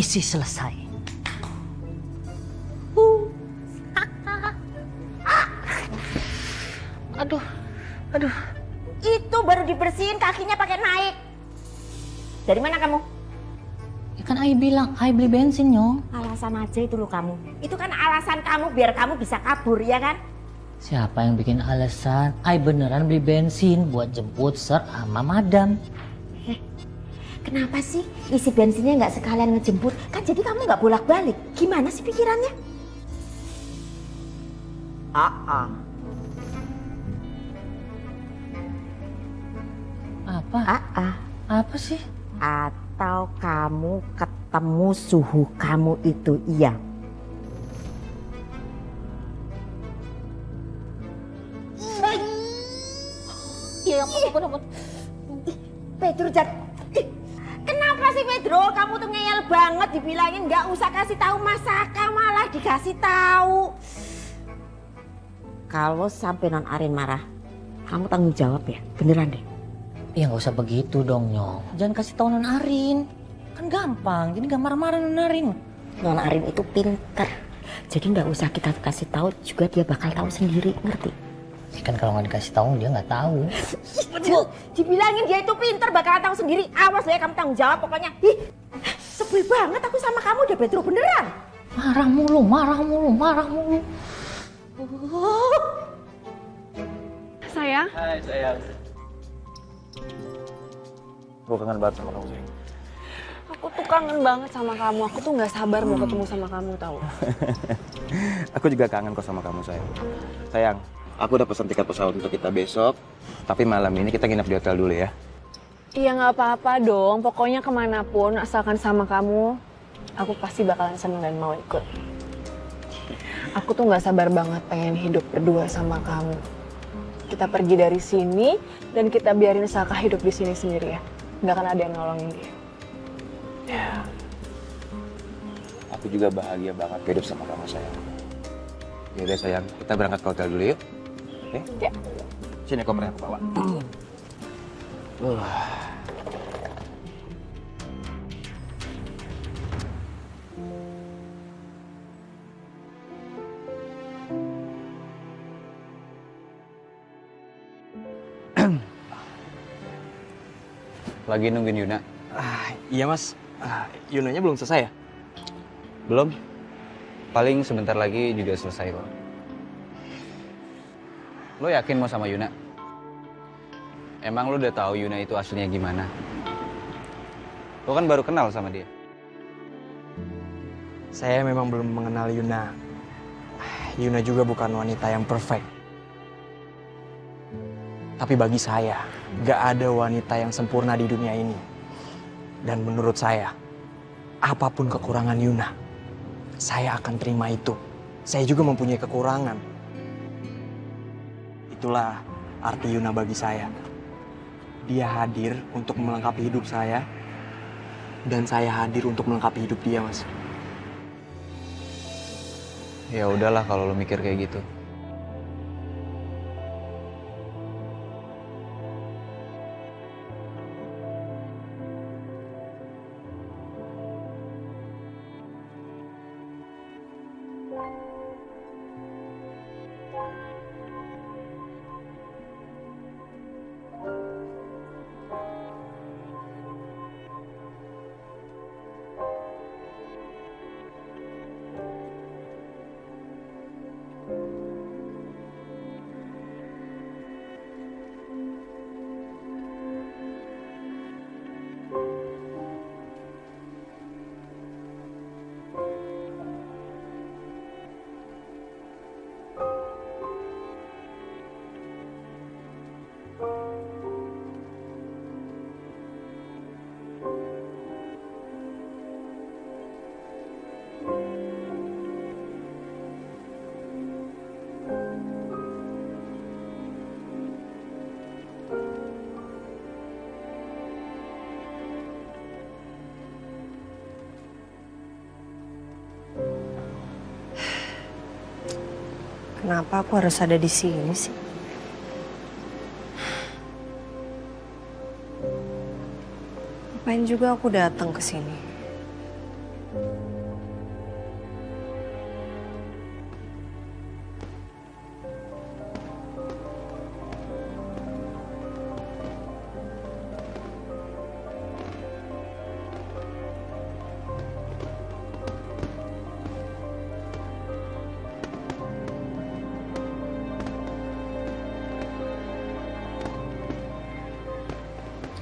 misi selesai. Aduh, aduh. Itu baru dibersihin kakinya pakai naik. Dari mana kamu? Ya kan Ai bilang, Ai beli bensin Nyong. Alasan aja itu loh kamu. Itu kan alasan kamu biar kamu bisa kabur ya kan? Siapa yang bikin alasan? Ai beneran beli bensin buat jemput Ser sama Madam. Kenapa sih isi bensinnya nggak sekalian ngejemput? Kan jadi kamu nggak bolak-balik. Gimana sih pikirannya? Apa? Apa sih? Atau kamu ketemu suhu kamu itu iya? Iya, ampun. Pedro kenapa sih Pedro? Kamu tuh ngeyel banget dibilangin nggak usah kasih tahu Masaka malah dikasih tahu. Kalau sampai Non Arin marah, kamu tanggung jawab ya, beneran deh. Ya nggak usah begitu dong Nyong. Jangan kasih tahu Non Arin. Kan gampang, jadi nggak marah-marah Non Arin. Non Arin itu pinter, jadi nggak usah kita kasih tahu juga dia bakal tahu sendiri, ngerti? Ya kan kalau nggak dikasih tahu dia nggak tahu. Dibilangin dia itu pinter bakal tahu sendiri. Awas ya kamu tanggung jawab pokoknya. Ih, sebel banget aku sama kamu udah Pedro beneran. Marah mulu. Sayang. Hai sayang. Gue kangen banget sama kamu sayang. Aku tuh kangen banget sama kamu. Aku tuh nggak sabar mau ketemu sama kamu tahu. Aku juga kangen kok sama kamu sayang. Sayang, aku udah pesan tiket pesawat untuk kita besok. Tapi malam ini kita nginep di hotel dulu ya. Iya nggak apa-apa dong. Pokoknya kemanapun asalkan sama kamu, aku pasti bakalan seneng dan mau ikut. Aku tuh nggak sabar banget pengen hidup berdua sama kamu. Kita pergi dari sini dan kita biarin Saka hidup di sini sendiri ya. Nggak akan ada yang nolongin dia. Ya. Aku juga bahagia banget hidup sama kamu sayang. Yaudah sayang, kita berangkat ke hotel dulu yuk. Oke? Ya. Sini kopernya aku bawa. Lagi nungguin Yuna. Iya mas, Yunanya belum selesai ya? Belum. Paling sebentar lagi juga selesai kok. Lo yakin mau sama Yuna? Emang lo udah tahu Yuna itu aslinya gimana? Lo kan baru kenal sama dia. Saya memang belum mengenal Yuna. Yuna juga bukan wanita yang perfect. Tapi bagi saya, gak ada wanita yang sempurna di dunia ini. Dan menurut saya, apapun kekurangan Yuna, saya akan terima itu. Saya juga mempunyai kekurangan. Itulah arti Yuna bagi saya. Dia hadir untuk melengkapi hidup saya, dan saya hadir untuk melengkapi hidup dia, mas. Ya udahlah kalau lo mikir kayak gitu. Kenapa aku harus ada di sini sih? Ngapain juga aku datang ke sini?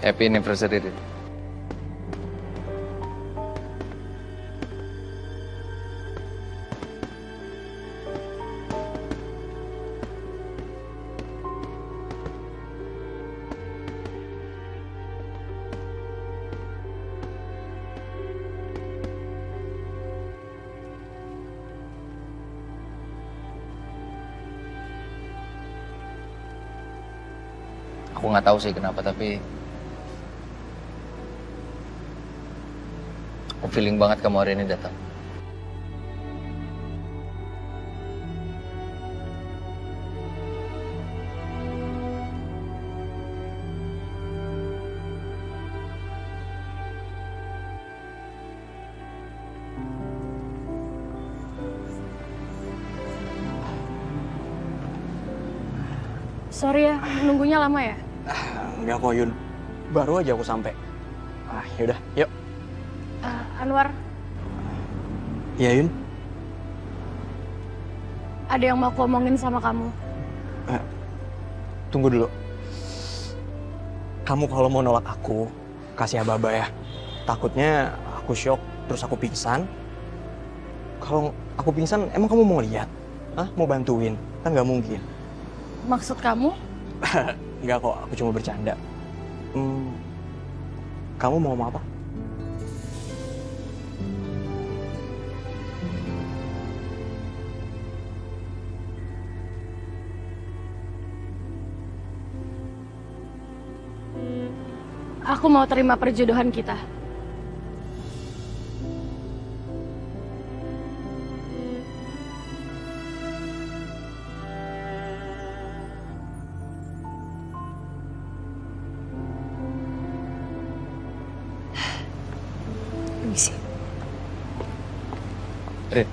Happy anniversary, Rin. Aku nggak tahu sih kenapa, tapi aku feeling banget kamu hari ini datang. Sorry ya, nunggunya lama ya? Enggak kok Yun, baru aja aku sampai. Yaudah, yuk. Anwar, Iya Yun. ada yang mau aku omongin sama kamu. Tunggu dulu. Kamu kalau mau nolak aku, kasih aba-aba ya. Takutnya aku shock, terus aku pingsan. Kalau aku pingsan, emang kamu mau lihat? Mau bantuin? Kan nggak mungkin. Maksud kamu? Nggak kok, aku cuma bercanda. Kamu mau ngomong apa? Aku mau terima perjodohan kita. Permisi. Rin.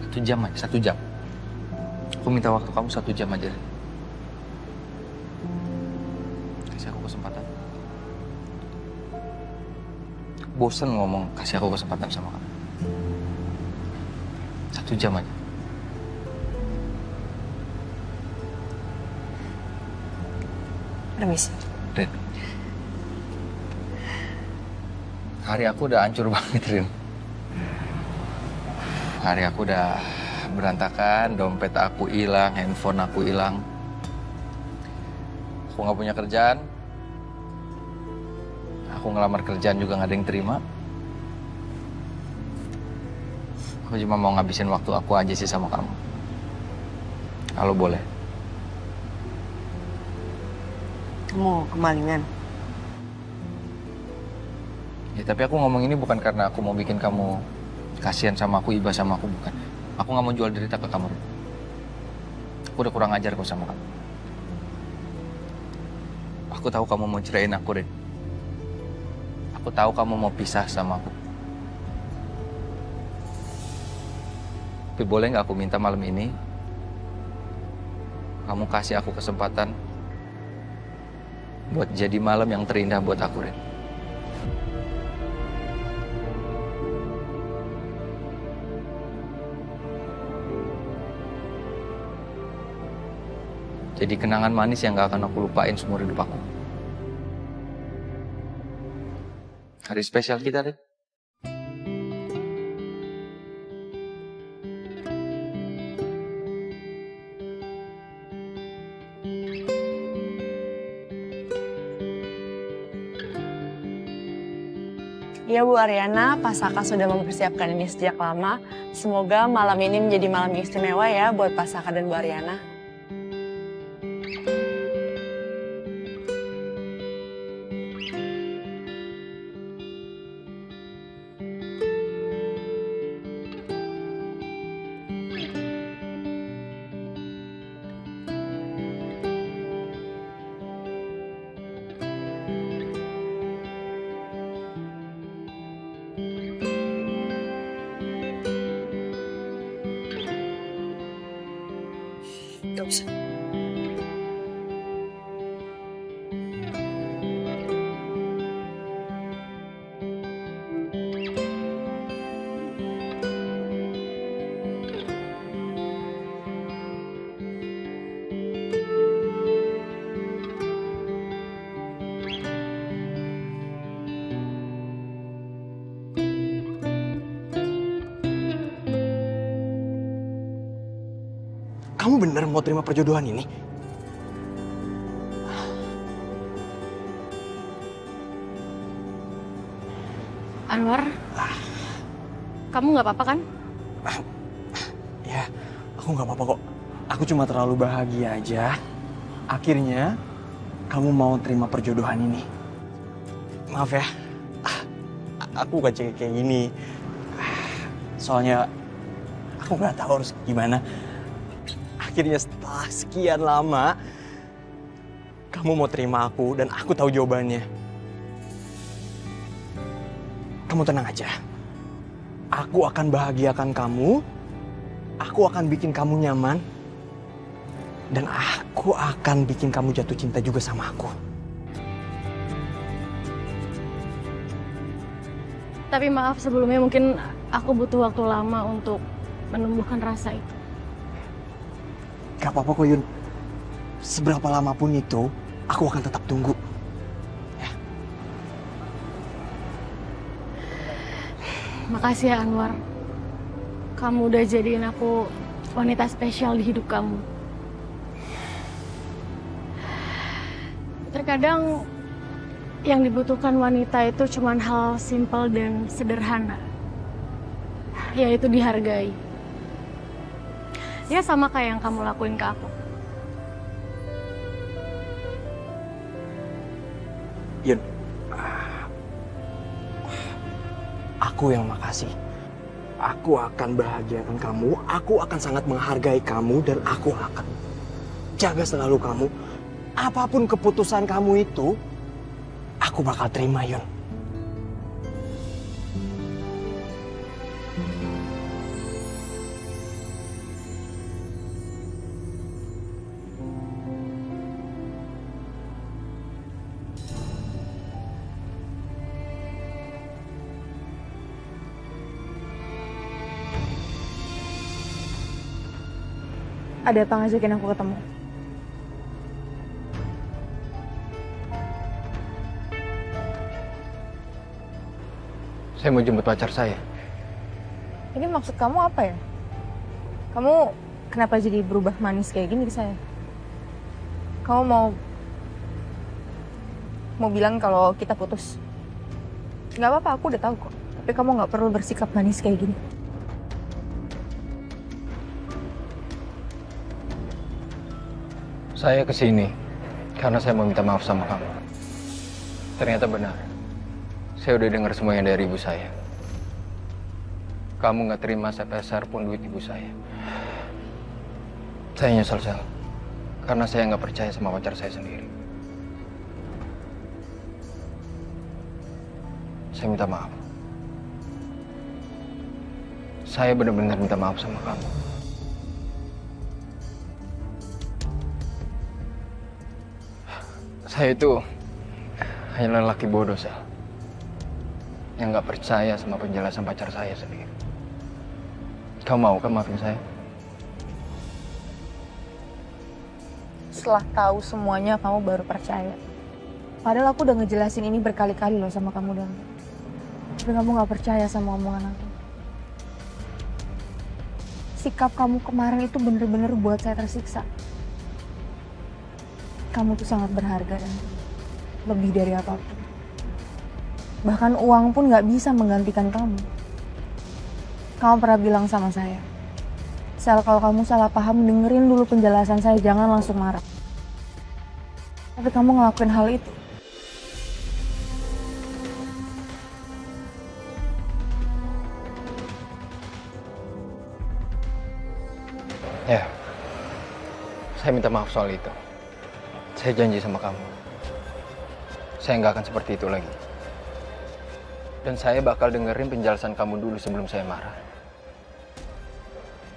Satu jam aja, 1 jam. Aku minta waktu kamu 1 jam aja. Rin. Kasih aku kesempatan. Bosen ngomong, kasih aku kesempatan sama kamu. 1 jam aja. Permisi. Rin. Hari aku udah hancur banget, Rin. Hari aku udah berantakan, dompet aku hilang, handphone aku hilang. Aku nggak punya kerjaan. Aku ngelamar kerjaan juga nggak ada yang terima. Aku cuma mau ngabisin waktu aku aja sih sama kamu. Kalau boleh. Kamu kemalingan. Ya, tapi aku ngomong ini bukan karena aku mau bikin kamu kasihan sama aku, iba sama aku, bukan. Aku nggak mau jual derita ke kamu, Rin. Aku udah kurang ajar kok sama kamu. Aku tahu kamu mau ceraiin aku, Rin. Aku tahu kamu mau pisah sama aku. Tapi boleh nggak aku minta malam ini, kamu kasih aku kesempatan buat jadi malam yang terindah buat aku, Rin. Jadi kenangan manis yang gak akan aku lupain seumur hidup aku. Hari spesial kita, Rin. Iya Bu Ariana, Pak Saka sudah mempersiapkan ini sejak lama. Semoga malam ini menjadi malam yang istimewa ya buat Pak Saka dan Bu Ariana. Kamu bener mau terima perjodohan ini? Anwar, kamu nggak apa-apa kan? Ya, aku nggak apa-apa kok. Aku cuma terlalu bahagia aja. Akhirnya, kamu mau terima perjodohan ini. Maaf ya, aku gak cengeng kayak gini. Soalnya, aku nggak tahu harus gimana. Akhirnya setelah sekian lama, kamu mau terima aku dan aku tahu jawabannya. Kamu tenang aja. Aku akan bahagiakan kamu. Aku akan bikin kamu nyaman. Dan aku akan bikin kamu jatuh cinta juga sama aku. Tapi maaf sebelumnya mungkin aku butuh waktu lama untuk menumbuhkan rasa itu. Gak apa-apa kok Yun. Seberapa lama pun itu, aku akan tetap tunggu. Makasih ya Anwar. Kamu udah jadiin aku wanita spesial di hidup kamu. Terkadang yang dibutuhkan wanita itu cuma hal simpel dan sederhana. Yaitu dihargai. Ya sama kayak yang kamu lakuin ke aku. Yun, aku yang makasih. Aku akan bahagiakan kamu, aku akan sangat menghargai kamu, dan aku akan jaga selalu kamu. Apapun keputusan kamu itu, aku bakal terima, Yun. Ada apa ngajakin aku ketemu? Saya mau jemput pacar saya. Ini maksud kamu apa ya? Kamu kenapa jadi berubah manis kayak gini ke saya? Kamu mau bilang kalau kita putus? Gak apa-apa, aku udah tahu kok. Tapi kamu gak perlu bersikap manis kayak gini. Saya kesini karena saya mau minta maaf sama kamu. Ternyata benar. Saya udah dengar semuanya dari ibu saya. Kamu nggak terima sepeser pun duit ibu saya. Saya nyesel, Sel. Karena saya nggak percaya sama pacar saya sendiri. Saya minta maaf. Saya benar-benar minta maaf sama kamu. Saya itu hanya lelaki bodoh, Sel. Yang nggak percaya sama penjelasan pacar saya sendiri. Kamu mau kan maafin saya? Setelah tahu semuanya, kamu baru percaya. Padahal aku udah ngejelasin ini berkali-kali loh sama kamu, dan kamu gak percaya sama omongan aku. Sikap kamu kemarin itu bener-bener buat saya tersiksa. Kamu tuh sangat berharga dan lebih dari apapun. Bahkan uang pun gak bisa menggantikan kamu. Kamu pernah bilang sama saya, Sel, kalau kamu salah paham, dengerin dulu penjelasan saya, jangan langsung marah. Tapi kamu ngelakuin hal itu. Ya, saya minta maaf soal itu. Saya janji sama kamu, saya nggak akan seperti itu lagi. Dan saya bakal dengerin penjelasan kamu dulu sebelum saya marah.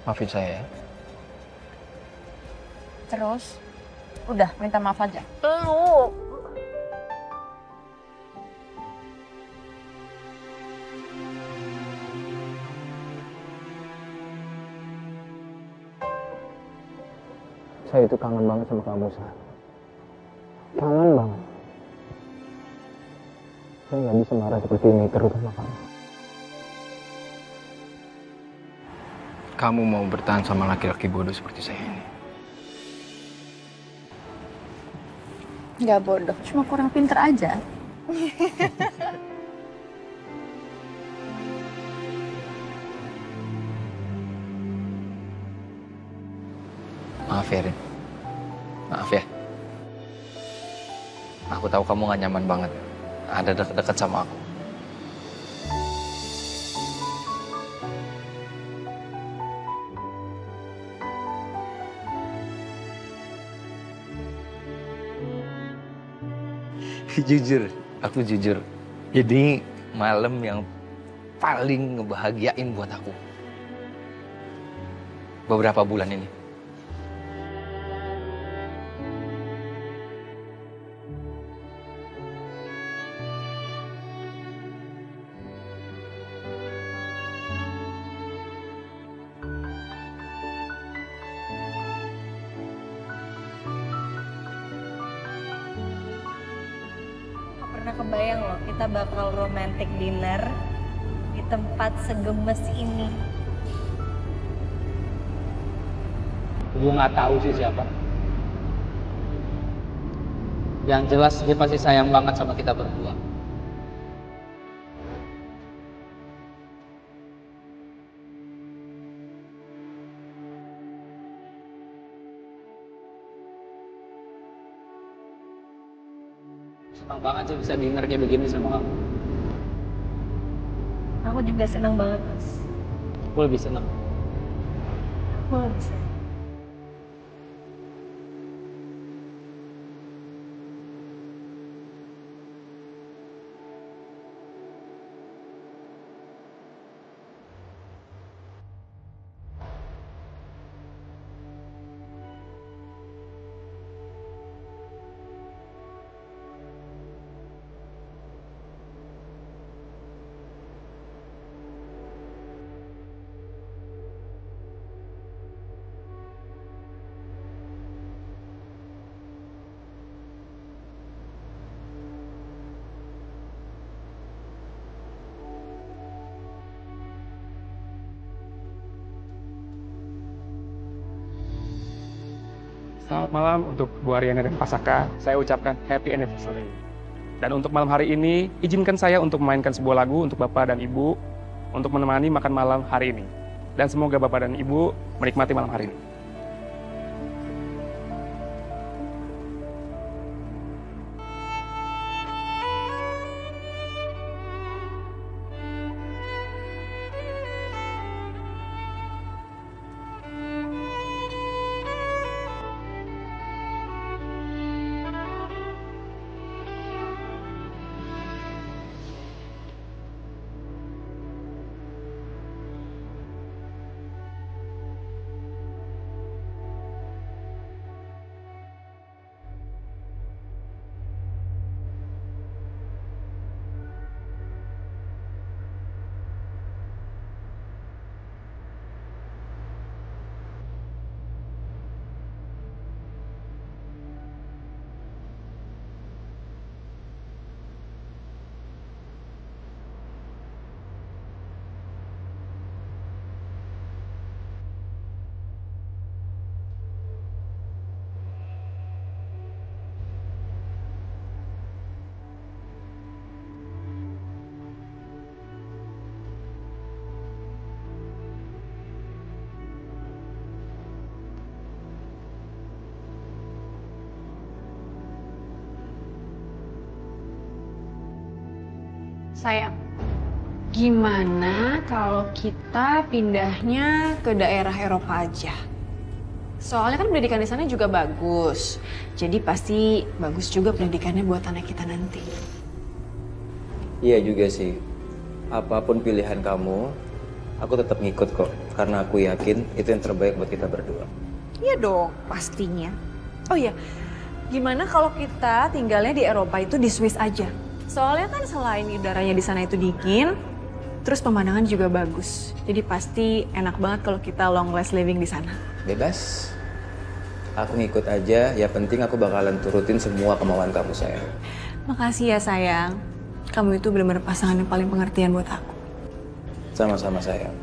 Maafin saya ya. Terus, udah minta maaf aja. Belum. Saya itu kangen banget sama kamu, Sa. Kangen banget. Saya nggak bisa marah seperti ini terus sama kamu. Kamu mau bertahan sama laki-laki bodoh seperti saya ini? Nggak bodoh, cuma kurang pinter aja. Maaf ya, Rin. Maaf ya. Aku tahu kamu gak nyaman banget ada deket-deket sama aku. Aku jujur. Jadi malam yang paling ngebahagiain buat aku beberapa bulan ini. Pernah kebayang loh kita bakal romantic dinner di tempat segemes ini. Gue nggak tahu sih siapa. Yang jelas dia pasti sayang banget sama kita berdua. Senang banget sih bisa dinner kayak begini sama kamu. Aku juga senang banget, Mas. Gue lebih senang. Aku lebih senang. Selamat malam untuk Bu Ariana dan Pasaka. Saya ucapkan happy anniversary. Dan untuk malam hari ini, izinkan saya untuk memainkan sebuah lagu untuk Bapak dan Ibu untuk menemani makan malam hari ini. Dan semoga Bapak dan Ibu menikmati malam hari ini. Sayang, gimana kalau kita pindahnya ke daerah Eropa aja? Soalnya kan pendidikan di sana juga bagus. Jadi pasti bagus juga pendidikannya buat anak kita nanti. Iya juga sih. Apapun pilihan kamu, aku tetap ngikut kok. Karena aku yakin itu yang terbaik buat kita berdua. Iya dong, pastinya. Oh iya, gimana kalau kita tinggalnya di Eropa itu di Swiss aja? Soalnya kan selain udaranya di sana itu dingin, terus pemandangan juga bagus. Jadi pasti enak banget kalau kita long last living di sana. Bebas. Aku ngikut aja, ya penting aku bakalan turutin semua kemauan kamu, sayang. Makasih ya sayang. Kamu itu benar-benar pasangan yang paling pengertian buat aku. Sama-sama, sayang.